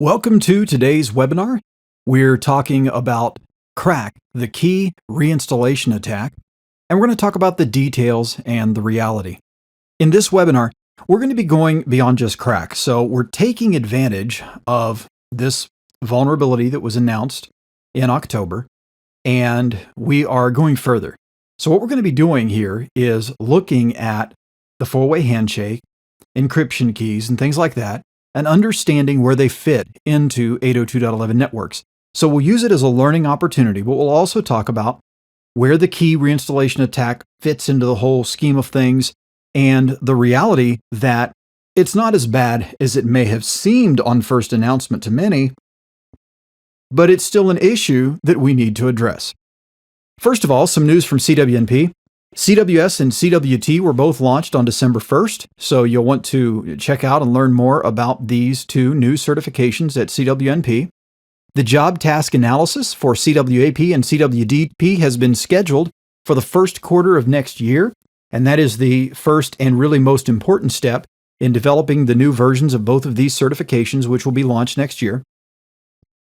Welcome to today's webinar. We're talking about KRACK, the key reinstallation attack, and we're going to talk about the details and the reality. In this webinar, we're going to be going beyond just KRACK. So we're taking advantage of this vulnerability that was announced in October, and we are going further. So what we're going to be doing here is looking at the four-way handshake, encryption keys, and things like that, and understanding where they fit into 802.11 networks. So we'll use it as a learning opportunity, but we'll also talk about where the key reinstallation attack fits into the whole scheme of things and the reality that it's not as bad as it may have seemed on first announcement to many, but it's still an issue that we need to address. First of all, some news from CWNP. CWS and CWT were both launched on December 1st, so you'll want to check out and learn more about these two new certifications at CWNP. The job task analysis for CWAP and CWDP has been scheduled for the first quarter of next year, and that is the first and really most important step in developing the new versions of both of these certifications, which will be launched next year.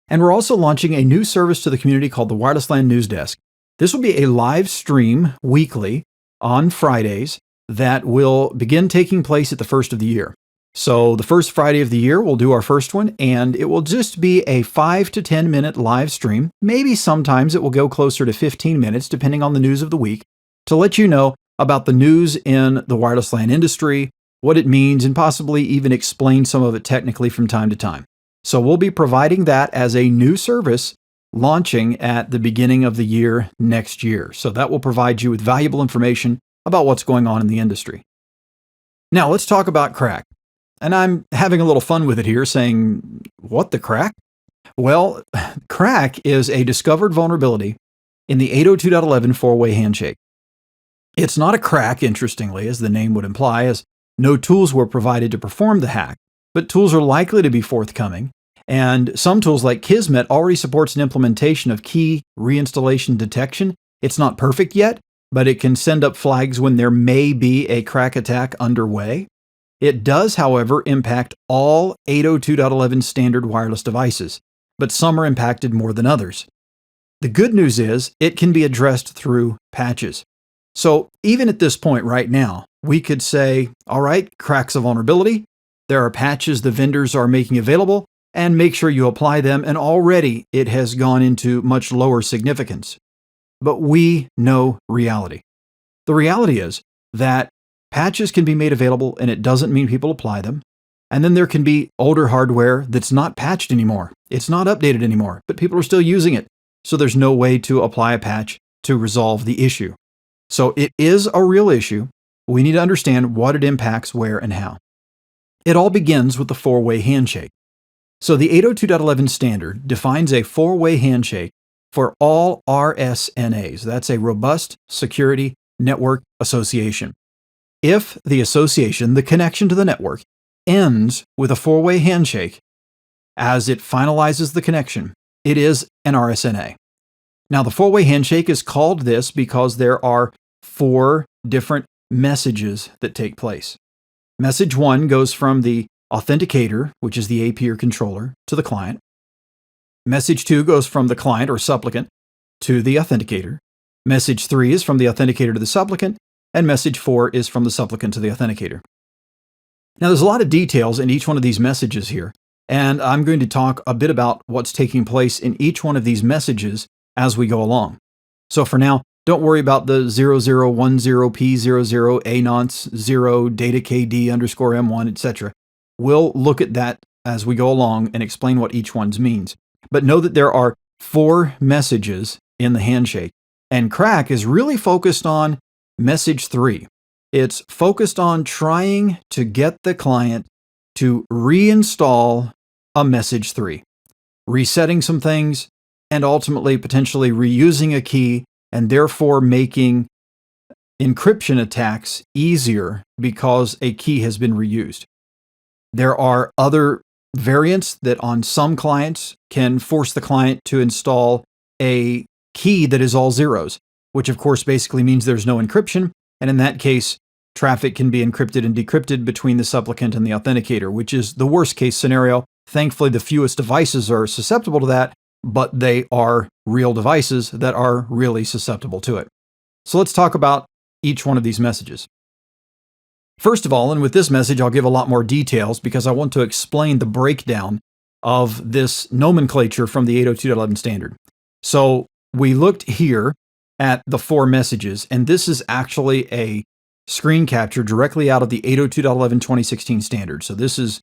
And we're also launching a new service to the community called the Wireless LAN News Desk. This will be a live stream weekly on Fridays that will begin taking place at the first of the year. So the first Friday of the year, we'll do our first one, and it will just be a 5 to 10 minute live stream. Maybe sometimes it will go closer to 15 minutes, depending on the news of the week, to let you know about the news in the wireless LAN industry, what it means, and possibly even explain some of it technically from time to time. So we'll be providing that as a new service launching at the beginning of the year next year. So that will provide you with valuable information about what's going on in the industry. Now let's talk about KRACK. And I'm having a little fun with it here, saying, what the KRACK? Well, KRACK is a discovered vulnerability in the 802.11 four-way handshake. It's not a crack, interestingly, as the name would imply, as no tools were provided to perform the hack, but tools are likely to be forthcoming. And some tools like Kismet already supports an implementation of key reinstallation detection. It's not perfect yet, but it can send up flags when there may be a KRACK attack underway. It does, however, impact all 802.11 standard wireless devices, but some are impacted more than others. The good news is it can be addressed through patches. So even at this point right now, we could say, all right, KRACK's a vulnerability. There are patches the vendors are making available, and make sure you apply them, and already it has gone into much lower significance. But we know reality. The reality is that patches can be made available, and it doesn't mean people apply them. And then there can be older hardware that's not patched anymore. It's not updated anymore, but people are still using it. So there's no way to apply a patch to resolve the issue. So it is a real issue. We need to understand what it impacts, where, and how. It all begins with the four-way handshake. So the 802.11 standard defines a four-way handshake for all RSNAs. That's a Robust Security Network Association. If the association, the connection to the network, ends with a four-way handshake, as it finalizes the connection, it is an RSNA. Now, the four-way handshake is called this because there are 4 different messages that take place. Message 1 goes from the authenticator, which is the AP or controller, to the client. Message 2 goes from the client or supplicant to the authenticator. Message 3 is from the authenticator to the supplicant, and message 4 is from the supplicant to the authenticator. Now, there's a lot of details in each one of these messages here, and I'm going to talk a bit about what's taking place in each one of these messages as we go along. So for now, don't worry about the 0010P00 A nonce 0 data KD underscore M1, etc. We'll look at that as we go along and explain what each one means. But know that there are 4 messages in the handshake, and KRACK is really focused on message 3. It's focused on trying to get the client to reinstall a message 3, resetting some things, and ultimately potentially reusing a key, and therefore making encryption attacks easier because a key has been reused. There are other variants that on some clients can force the client to install a key that is all zeros, which of course basically means there's no encryption, and in that case, traffic can be encrypted and decrypted between the supplicant and the authenticator, which is the worst case scenario. thankfully the fewest devices are susceptible to that, but they are real devices that are really susceptible to it. So let's talk about each one of these messages. First of all, and with this message, I'll give a lot more details because I want to explain the breakdown of this nomenclature from the 802.11 standard. So we looked here at the 4 messages, and this is actually a screen capture directly out of the 802.11 2016 standard. So this is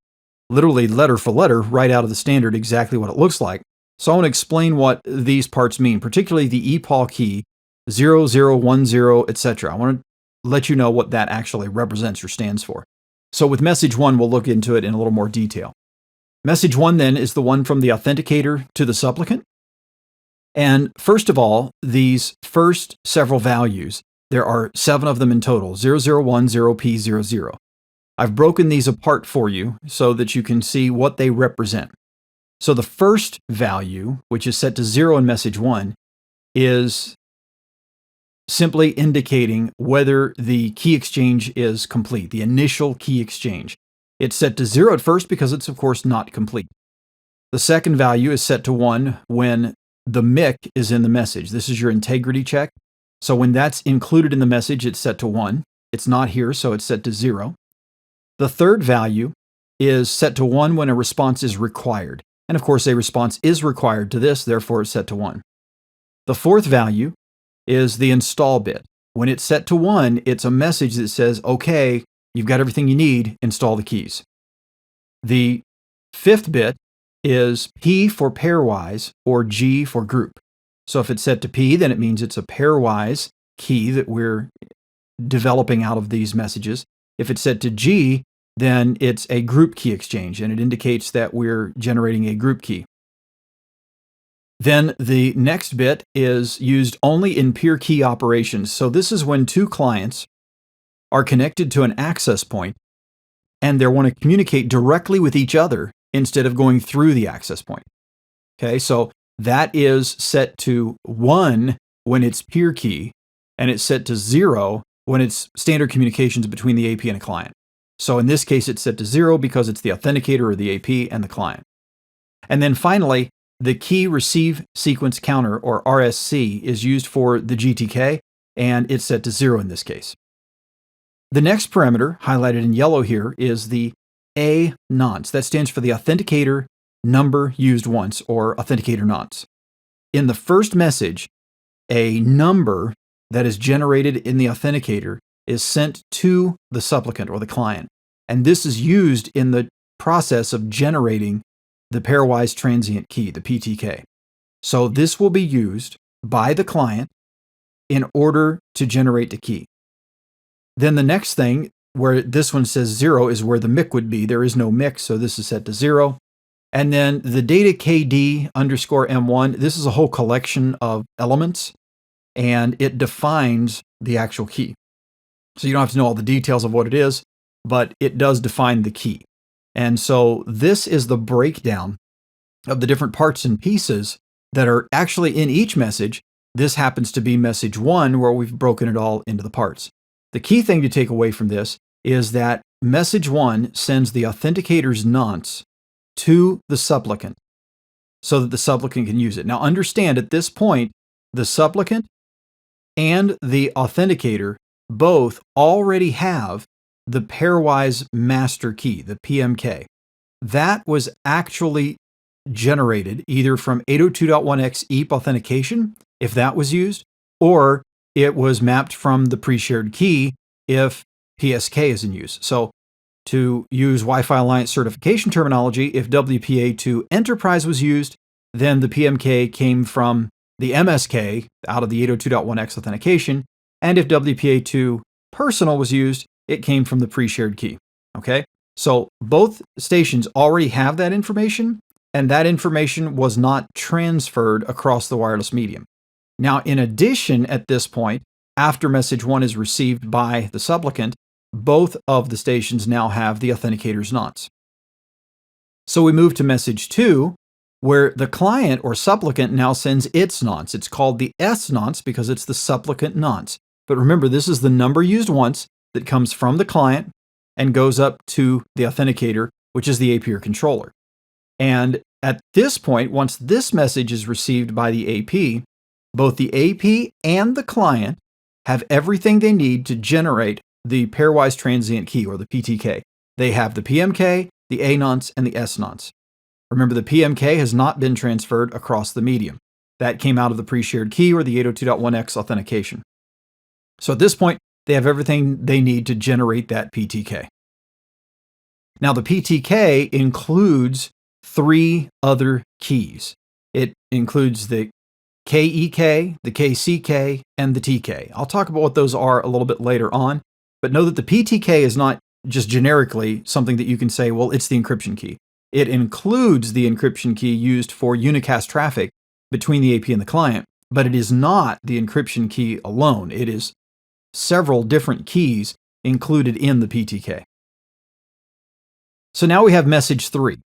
literally letter for letter right out of the standard, exactly what it looks like. So I want to explain what these parts mean, particularly the EPAL key, 0010, etc. I want to let you know what that actually represents or stands for. So with message 1, we'll look into it in a little more detail. Message 1 then is the one from the authenticator to the supplicant. And first of all, these first several values, there are 7 of them in total, 0010P00. I've broken these apart for you so that you can see what they represent. So the first value, which is set to 0 in message 1, is simply indicating whether the key exchange is complete, the initial key exchange. It's set to 0 at first because it's, of course, not complete. The second value is set to 1 when the MIC is in the message. This is your integrity check. So when that's included in the message, it's set to 1. It's not here, so it's set to 0. The third value is set to 1 when a response is required. And of course, a response is required to this, therefore it's set to 1. The fourth value is the install bit. When it's set to 1, it's a message that says, okay, you've got everything you need, install the keys. The fifth bit is P for pairwise or G for group. So if it's set to P, then it means it's a pairwise key that we're developing out of these messages. If it's set to G, then it's a group key exchange, and it indicates that we're generating a group key. Then the next bit is used only in peer key operations. So this is when 2 clients are connected to an access point and they want to communicate directly with each other instead of going through the access point. Okay, so that is set to 1 when it's peer key, and it's set to 0 when it's standard communications between the AP and a client. So in this case, it's set to 0 because it's the authenticator or the AP and the client. And then finally, the key receive sequence counter, or RSC, is used for the GTK, and it's set to 0 in this case. The next parameter, highlighted in yellow here, is the A nonce. That stands for the authenticator number used once, or authenticator nonce. In the first message, a number that is generated in the authenticator is sent to the supplicant or the client. And this is used in the process of generating the pairwise transient key, the PTK. So this will be used by the client in order to generate the key. Then the next thing, where this one says 0, is where the MIC would be. There is no MIC, so this is set to 0. And then the data KD underscore M1, this is a whole collection of elements, and it defines the actual key. So you don't have to know all the details of what it is, but it does define the key. And so this is the breakdown of the different parts and pieces that are actually in each message. This happens to be message 1, where we've broken it all into the parts. The key thing to take away from this is that message 1 sends the authenticator's nonce to the supplicant so that the supplicant can use it. Now understand, at this point, the supplicant and the authenticator both already have the pairwise master key, the PMK. That was actually generated either from 802.1x EAP authentication, if that was used, or it was mapped from the pre-shared key if PSK is in use. So to use Wi-Fi Alliance certification terminology, if WPA2 Enterprise was used, then the PMK came from the MSK out of the 802.1x authentication, and if WPA2 Personal was used, it came from the pre-shared key. Okay, so both stations already have that information, and that information was not transferred across the wireless medium. Now, in addition, at this point, after message 1 is received by the supplicant, both of the stations now have the authenticator's nonce. So we move to message 2, where the client or supplicant now sends its nonce. It's called the S nonce because it's the supplicant nonce. But remember, this is the number used once that comes from the client and goes up to the authenticator, which is the AP or controller. And at this point, once this message is received by the AP, both the AP and the client have everything they need to generate the pairwise transient key, or the PTK. They have the PMK, the A nonce, and the S nonce. Remember, the PMK has not been transferred across the medium. That came out of the pre-shared key, or the 802.1x authentication. So at this point, they have everything they need to generate that PTK. Now, the PTK includes 3 other keys. It includes the KEK, the KCK, and the TK. I'll talk about what those are a little bit later on, but know that the PTK is not just generically something that you can say, well, it's the encryption key. It includes the encryption key used for unicast traffic between the AP and the client, but it is not the encryption key alone. It is several different keys included in the PTK. So now we have message 3.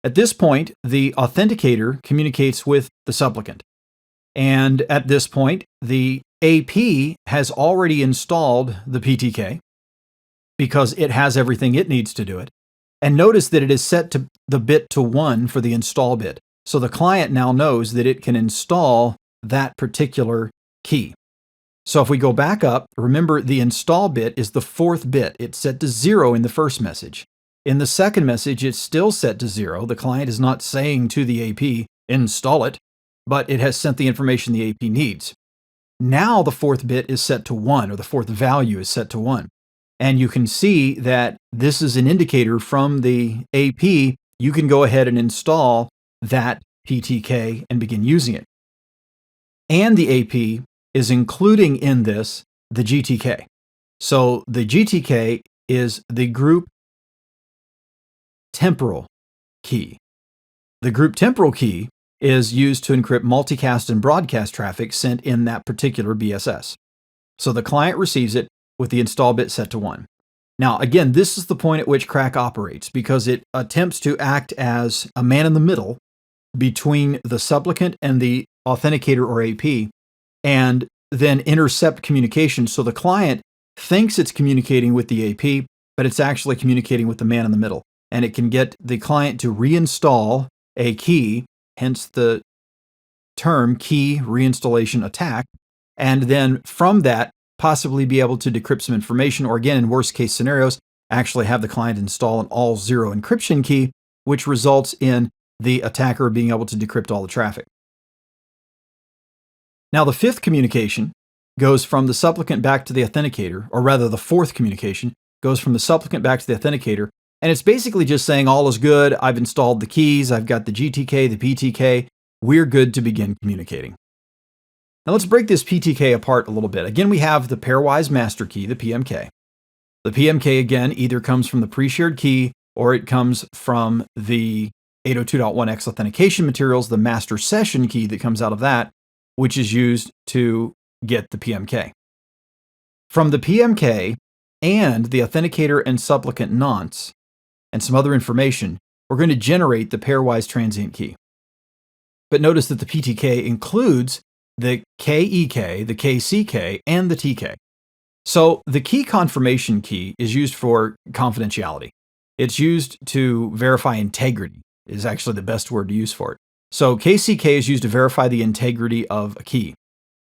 At this point, the authenticator communicates with the supplicant. And at this point, the AP has already installed the PTK because it has everything it needs to do it. And notice that it is set to the bit to 1 for the install bit. So the client now knows that it can install that particular key. So if we go back up, remember the install bit is the 4th bit. It's set to 0 in the first message. In the second message, it's still set to 0. The client is not saying to the AP, install it, but it has sent the information the AP needs. Now the 4th bit is set to 1, or the 4th value is set to 1. And you can see that this is an indicator from the AP. You can go ahead and install that PTK and begin using it. And the AP is including in this the GTK. So the GTK is the group temporal key. The group temporal key is used to encrypt multicast and broadcast traffic sent in that particular BSS. So the client receives it with the install bit set to 1. Now, again, this is the point at which KRACK operates because it attempts to act as a man in the middle between the supplicant and the authenticator or AP, and then intercept communication. So the client thinks it's communicating with the AP, but it's actually communicating with the man in the middle. And it can get the client to reinstall a key, hence the term key reinstallation attack, and then from that, possibly be able to decrypt some information, or again, in worst case scenarios, actually have the client install an all 0 encryption key, which results in the attacker being able to decrypt all the traffic. Now, the 5th communication goes from the supplicant back to the authenticator, or rather the 4th communication goes from the supplicant back to the authenticator, and it's basically just saying all is good, I've installed the keys, I've got the GTK, the PTK, we're good to begin communicating. Now let's break this PTK apart a little bit. Again, we have the pairwise master key, the PMK. The PMK, again, either comes from the pre-shared key or it comes from the 802.1x authentication materials, the master session key that comes out of that, which is used to get the PMK. From the PMK and the authenticator and supplicant nonce and some other information, we're going to generate the pairwise transient key. But notice that the PTK includes the KEK, the KCK, and the TK. So the key confirmation key is used for confidentiality. It's used to verify integrity, is actually the best word to use for it. So KCK is used to verify the integrity of a key.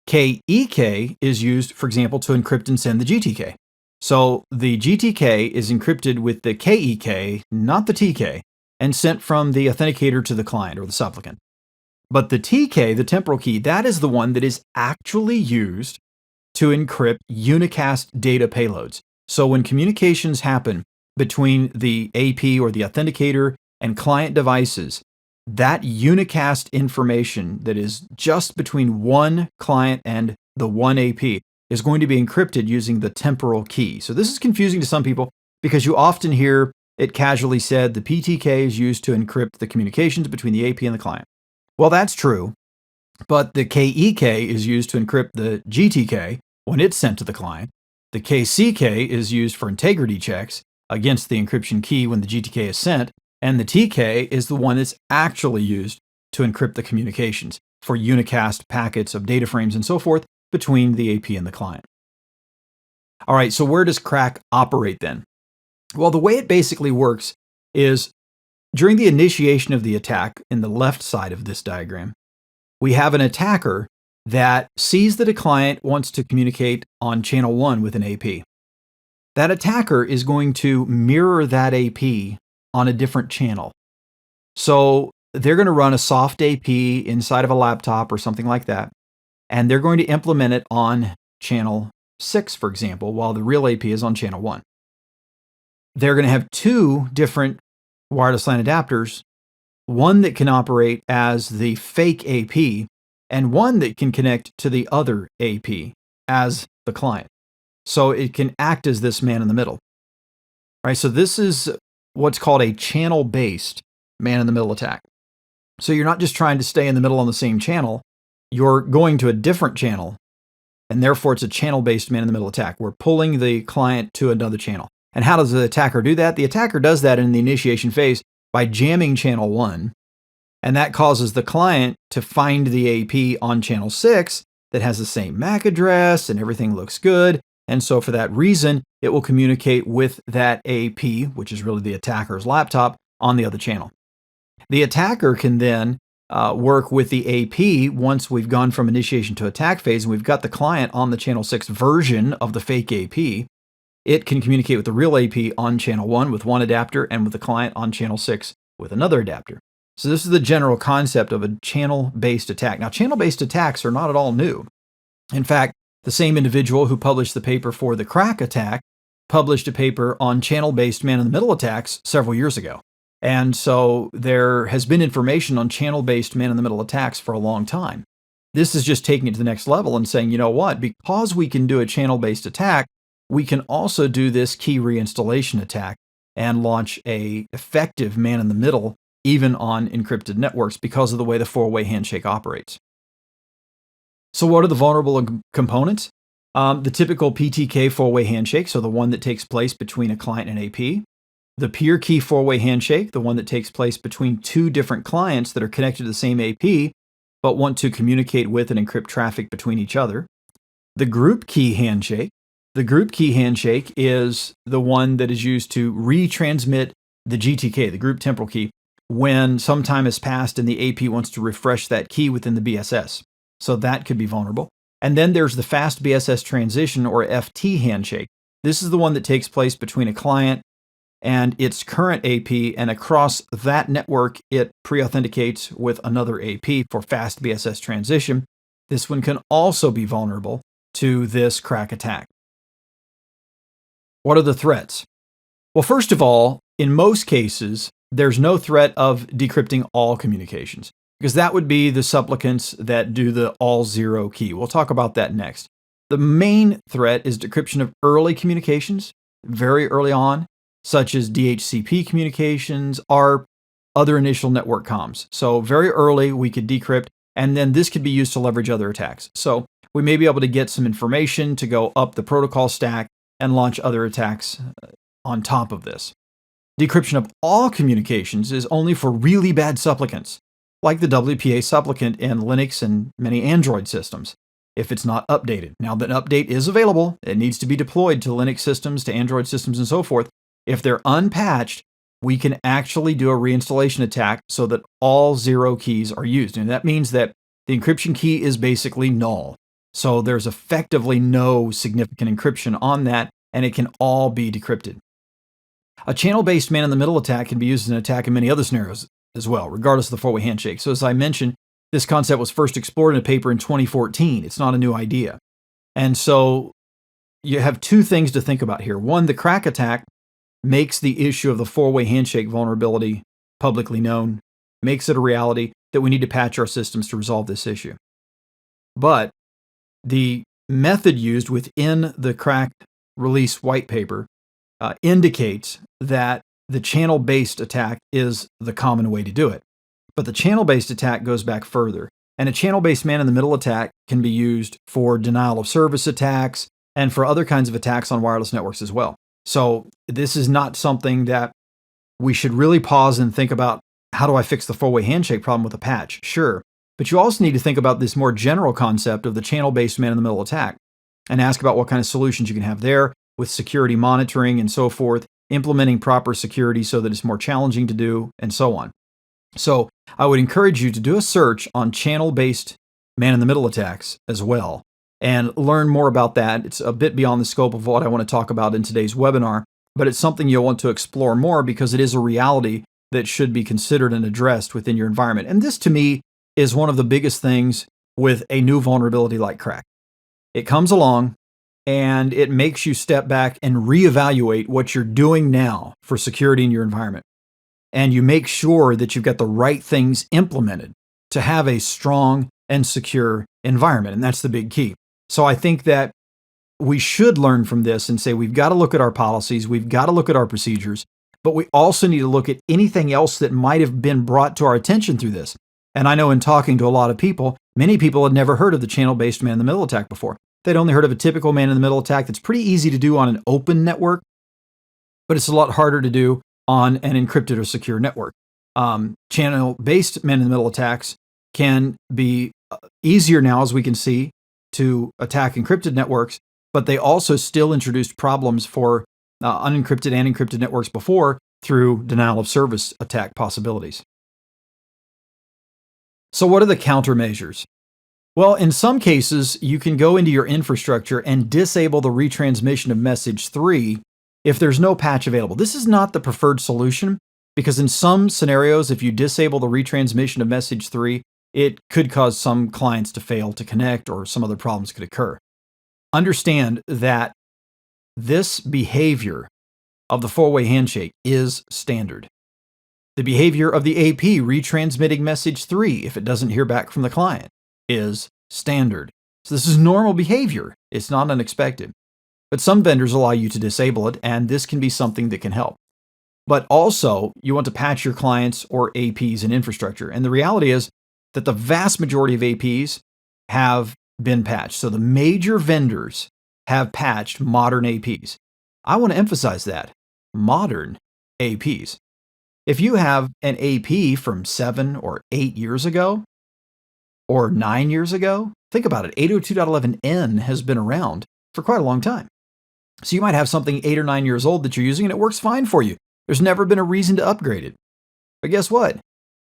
KEK is used, for example, to encrypt and send the GTK. So the GTK is encrypted with the KEK, not the TK, and sent from the authenticator to the client or the supplicant. But the TK, the temporal key, that is the one that is actually used to encrypt unicast data payloads. So when communications happen between the AP or the authenticator and client devices, that unicast information that is just between one client and the one AP is going to be encrypted using the temporal key. So this is confusing to some people because you often hear it casually said the PTK is used to encrypt the communications between the AP and the client. Well, that's true, but the KEK is used to encrypt the GTK when it's sent to the client. The KCK is used for integrity checks against the encryption key when the GTK is sent, and the TK is the one that's actually used to encrypt the communications for unicast packets of data frames and so forth between the AP and the client. All right, so where does KRACK operate then? Well, the way it basically works is During the initiation of the attack in the left side of this diagram, we have an attacker that sees that a client wants to communicate on channel 1 with an AP. That attacker is going to mirror that AP on a different channel. So they're going to run a soft AP inside of a laptop or something like that, and they're going to implement it on channel 6, for example, while the real AP is on channel 1. They're going to have two different wireless LAN adapters, one that can operate as the fake AP and one that can connect to the other AP as the client. So it can act as this man in the middle. All right, so this is what's called a channel-based man-in-the-middle attack. So you're not just trying to stay in the middle on the same channel, you're going to a different channel, and therefore it's a channel-based man-in-the-middle attack. We're pulling the client to another channel. And how does the attacker do that? The attacker does that in the initiation phase by jamming channel 1, and that causes the client to find the AP on channel 6 that has the same MAC address and everything looks good. And so for that reason, it will communicate with that AP, which is really the attacker's laptop, on the other channel. The attacker can then work with the AP once we've gone from initiation to attack phase and we've got the client on the channel 6 version of the fake AP. It can communicate with the real AP on channel 1 with one adapter and with the client on channel 6 with another adapter. So this is the general concept of a channel-based attack. Now, channel-based attacks are not at all new. In fact, the same individual who published the paper for the KRACK attack published a paper on channel-based man-in-the-middle attacks several years ago. And so there has been information on channel-based man-in-the-middle attacks for a long time. This is just taking it to the next level and saying, you know what, because we can do a channel-based attack, we can also do this key reinstallation attack and launch an effective man-in-the-middle even on encrypted networks because of the way the four-way handshake operates. So what are the vulnerable components? The typical PTK four-way handshake, so the one that takes place between a client and AP. The peer key four-way handshake, the one that takes place between two different clients that are connected to the same AP, but want to communicate with and encrypt traffic between each other. The group key handshake. The group key handshake is the one that is used to retransmit the GTK, the group temporal key, when some time has passed and the AP wants to refresh that key within the BSS. So that could be vulnerable. And then there's the fast BSS transition or FT handshake. This is the one that takes place between a client and its current AP, and across that network, it pre-authenticates with another AP for fast BSS transition. This one can also be vulnerable to this KRACK attack. What are the threats? Well, first of all, in most cases, there's no threat of decrypting all communications, because that would be the supplicants that do the all zero key. We'll talk about that next. The main threat is decryption of early communications, very early on, such as DHCP communications, ARP, other initial network comms. So very early, we could decrypt, and then this could be used to leverage other attacks. So we may be able to get some information to go up the protocol stack and launch other attacks on top of this. Decryption of all communications is only for really bad supplicants, like the WPA supplicant in Linux and many Android systems, if it's not updated. Now, that update is available. It needs to be deployed to Linux systems, to Android systems, and so forth. If they're unpatched, we can actually do a reinstallation attack so that all zero keys are used. And that means that the encryption key is basically null. So there's effectively no significant encryption on that, and it can all be decrypted. A channel-based man-in-the-middle attack can be used as an attack in many other scenarios as well, regardless of the four-way handshake. So as I mentioned, this concept was first explored in a paper in 2014. It's not a new idea. And so you have two things to think about here. One, the KRACK attack makes the issue of the four-way handshake vulnerability publicly known, makes it a reality that we need to patch our systems to resolve this issue. But the method used within the KRACK release white paper indicates that the channel-based attack is the common way to do it. But the channel-based attack goes back further. And a channel-based man-in-the-middle attack can be used for denial-of-service attacks and for other kinds of attacks on wireless networks as well. So this is not something that we should really pause and think about, how do I fix the four-way handshake problem with a patch? Sure. But you also need to think about this more general concept of the channel-based man-in-the-middle attack and ask about what kind of solutions you can have there with security monitoring and so forth implementing proper security so that it's more challenging to do, and so on. So I would encourage you to do a search on channel-based man-in-the-middle attacks as well, and learn more about that. It's a bit beyond the scope of what I want to talk about in today's webinar, but it's something you'll want to explore more because it is a reality that should be considered and addressed within your environment. And this, to me, is one of the biggest things with a new vulnerability like KRACK. It comes along and it makes you step back and reevaluate what you're doing now for security in your environment. And you make sure that you've got the right things implemented to have a strong and secure environment. And that's the big key. So I think that we should learn from this and say we've got to look at our policies, we've got to look at our procedures, but we also need to look at anything else that might have been brought to our attention through this. And I know in talking to a lot of people, many people had never heard of the channel-based man-in-the-middle attack before. They'd only heard of a typical man-in-the-middle attack that's pretty easy to do on an open network, but it's a lot harder to do on an encrypted or secure network. Channel-based man-in-the-middle attacks can be easier now, as we can see, to attack encrypted networks, but they also still introduced problems for unencrypted and encrypted networks before through denial of service attack possibilities. So what are the countermeasures? Well, in some cases, you can go into your infrastructure and disable the retransmission of message 3 if there's no patch available. This is not the preferred solution because in some scenarios, if you disable the retransmission of message 3, it could cause some clients to fail to connect or some other problems could occur. Understand that this behavior of the four-way handshake is standard. The behavior of the AP retransmitting message 3 if it doesn't hear back from the client is standard. So this is normal behavior. It's not unexpected. But some vendors allow you to disable it, and this can be something that can help. But also, you want to patch your clients or APs in infrastructure. And the reality is that the vast majority of APs have been patched. So the major vendors have patched modern APs. I want to emphasize that. Modern APs. If you have an AP from 7 or 8 years ago, or 9 years ago, think about it. 802.11n has been around for quite a long time. So you might have something 8 or 9 years old that you're using and it works fine for you. There's never been a reason to upgrade it. But guess what?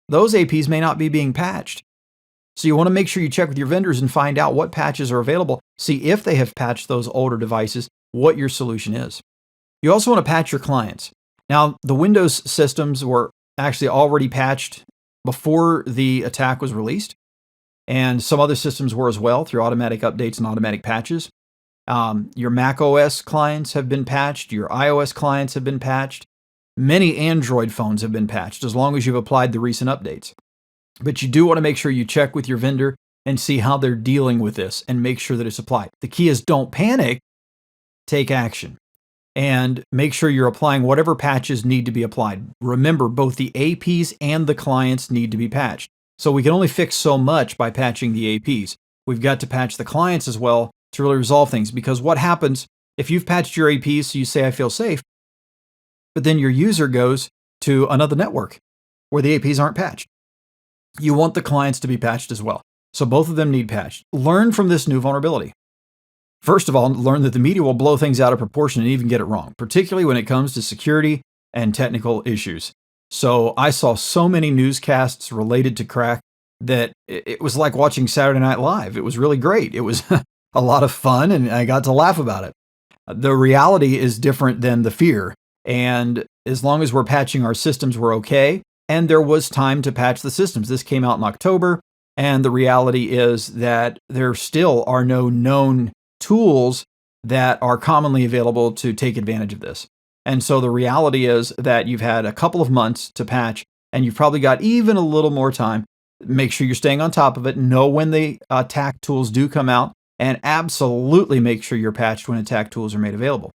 Those APs may not be being patched. So you want to make sure you check with your vendors and find out what patches are available. See if they have patched those older devices, what your solution is. You also want to patch your clients. Now, the Windows systems were actually already patched before the attack was released. And some other systems were as well through automatic updates and automatic patches. Your Mac OS clients have been patched. Your iOS clients have been patched. Many Android phones have been patched as long as you've applied the recent updates. But you do want to make sure you check with your vendor and see how they're dealing with this and make sure that it's applied. The key is don't panic, take action. And make sure you're applying whatever patches need to be applied. Remember, both the APs and the clients need to be patched. So we can only fix so much by patching the APs. We've got to patch the clients as well to really resolve things, because what happens if you've patched your APs so you say, I feel safe, but then your user goes to another network where the APs aren't patched? You want the clients to be patched as well. So both of them need patched. Learn from this new vulnerability. First of all, learn that the media will blow things out of proportion and even get it wrong, particularly when it comes to security and technical issues. So I saw so many newscasts related to KRACK that it was like watching Saturday Night Live. It was really great. It was a lot of fun and I got to laugh about it. The reality is different than the fear. And as long as we're patching our systems, we're okay. And there was time to patch the systems. This came out in October. And the reality is that there still are no known tools that are commonly available to take advantage of this. And so the reality is that you've had a couple of months to patch, and you've probably got even a little more time. Make sure you're staying on top of it. Know when the attack tools do come out, and absolutely make sure you're patched when attack tools are made available.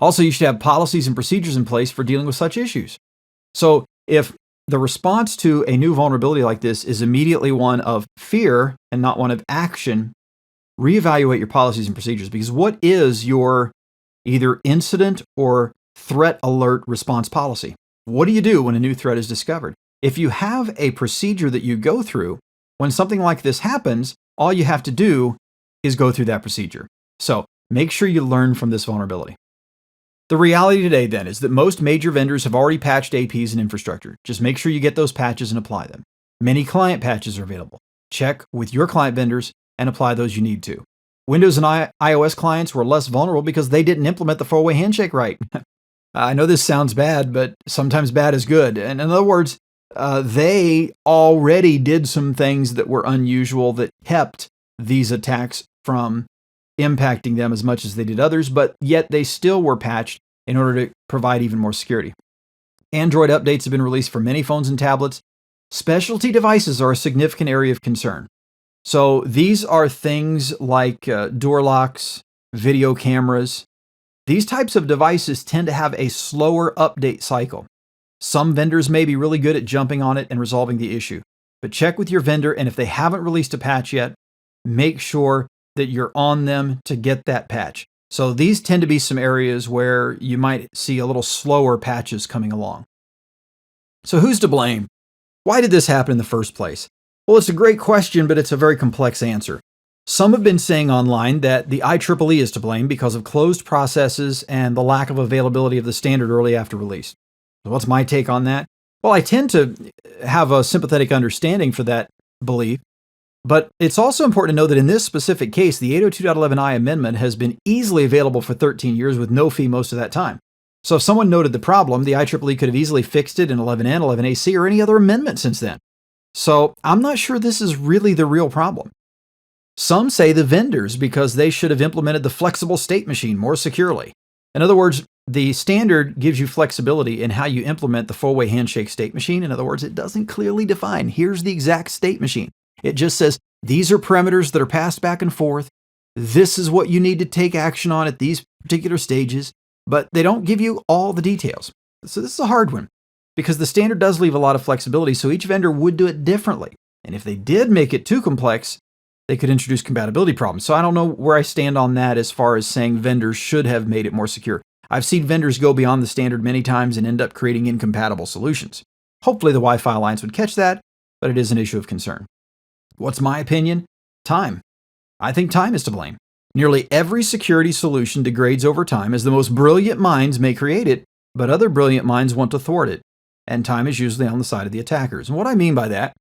Also, you should have policies and procedures in place for dealing with such issues. So if the response to a new vulnerability like this is immediately one of fear and not one of action, reevaluate your policies and procedures, because what is your either incident or threat alert response policy? What do you do when a new threat is discovered? If you have a procedure that you go through, when something like this happens, all you have to do is go through that procedure. So make sure you learn from this vulnerability. The reality today then is that most major vendors have already patched APs and infrastructure. Just make sure you get those patches and apply them. Many client patches are available. Check with your client vendors and apply those you need to. Windows and iOS clients were less vulnerable because they didn't implement the four-way handshake right. I know this sounds bad, but sometimes bad is good. And in other words, they already did some things that were unusual that kept these attacks from impacting them as much as they did others, but yet they still were patched in order to provide even more security. Android updates have been released for many phones and tablets. Specialty devices are a significant area of concern. So these are things like door locks, video cameras. These types of devices tend to have a slower update cycle. Some vendors may be really good at jumping on it and resolving the issue, but check with your vendor, and if they haven't released a patch yet, make sure that you're on them to get that patch. So these tend to be some areas where you might see a little slower patches coming along. So who's to blame? Why did this happen in the first place? Well, it's a great question, but it's a very complex answer. Some have been saying online that the IEEE is to blame because of closed processes and the lack of availability of the standard early after release. So what's my take on that? Well, I tend to have a sympathetic understanding for that belief, but it's also important to know that in this specific case, the 802.11i amendment has been easily available for 13 years with no fee most of that time. So if someone noted the problem, the IEEE could have easily fixed it in 11N, 11AC, or any other amendment since then. So I'm not sure this is really the real problem. Some say the vendors because they should have implemented the flexible state machine more securely. In other words, the standard gives you flexibility in how you implement the four-way handshake state machine. In other words, it doesn't clearly define, here's the exact state machine. It just says, these are parameters that are passed back and forth. This is what you need to take action on at these particular stages, but they don't give you all the details. So this is a hard one because the standard does leave a lot of flexibility, so each vendor would do it differently. And if they did make it too complex, they could introduce compatibility problems. So I don't know where I stand on that as far as saying vendors should have made it more secure. I've seen vendors go beyond the standard many times and end up creating incompatible solutions. Hopefully the Wi-Fi Alliance would catch that, but it is an issue of concern. What's my opinion? Time. I think time is to blame. Nearly every security solution degrades over time as the most brilliant minds may create it, but other brilliant minds want to thwart it. And time is usually on the side of the attackers. And what I mean by that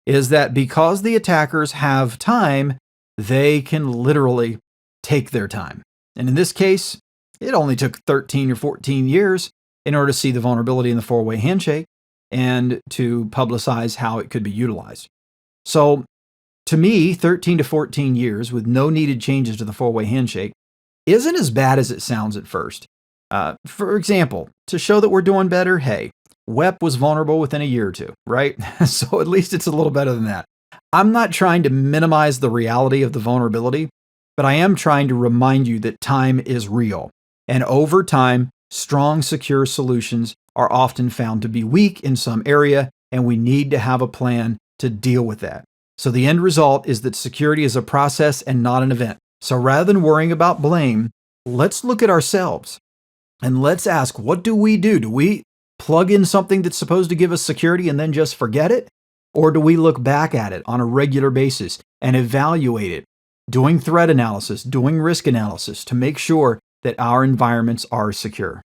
is that because the attackers have time, they can literally take their time. And in this case, it only took 13 or 14 years in order to see the vulnerability in the four-way handshake and to publicize how it could be utilized. So to me, 13 to 14 years with no needed changes to the four-way handshake isn't as bad as it sounds at first. For example, to show that we're doing better, hey, WEP was vulnerable within a year or two, right? So at least it's a little better than that. I'm not trying to minimize the reality of the vulnerability, but I am trying to remind you that time is real. And over time, strong, secure solutions are often found to be weak in some area, and we need to have a plan to deal with that. So the end result is that security is a process and not an event. So rather than worrying about blame, let's look at ourselves and let's ask, what do we do? Do we plug in something that's supposed to give us security and then just forget it? Or do we look back at it on a regular basis and evaluate it, doing threat analysis, doing risk analysis to make sure that our environments are secure?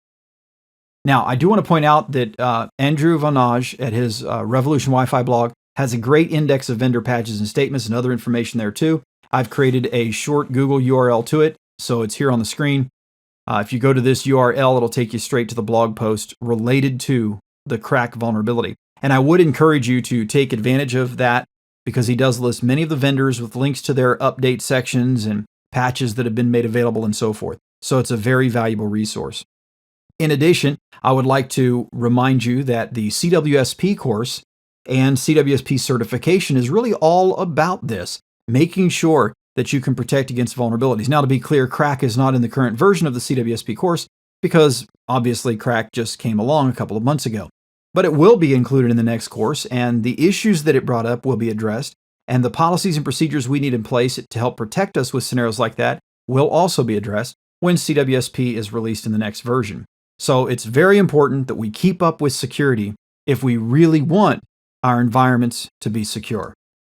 Now, I do want to point out that Andrew Vanage at his Revolution Wi-Fi blog has a great index of vendor patches and statements and other information there too. I've created a short Google URL to it, so it's here on the screen. If you go to this URL, it'll take you straight to the blog post related to the KRACK vulnerability. And I would encourage you to take advantage of that because he does list many of the vendors with links to their update sections and patches that have been made available and so forth. So it's a very valuable resource. In addition, I would like to remind you that the CWSP course and CWSP certification is really all about this, making sure that you can protect against vulnerabilities. Now, to be clear, KRACK is not in the current version of the CWSP course because obviously KRACK just came along a couple of months ago. But it will be included in the next course, and the issues that it brought up will be addressed, and the policies and procedures we need in place to help protect us with scenarios like that will also be addressed when CWSP is released in the next version. So it's very important that we keep up with security if we really want our environments to be secure.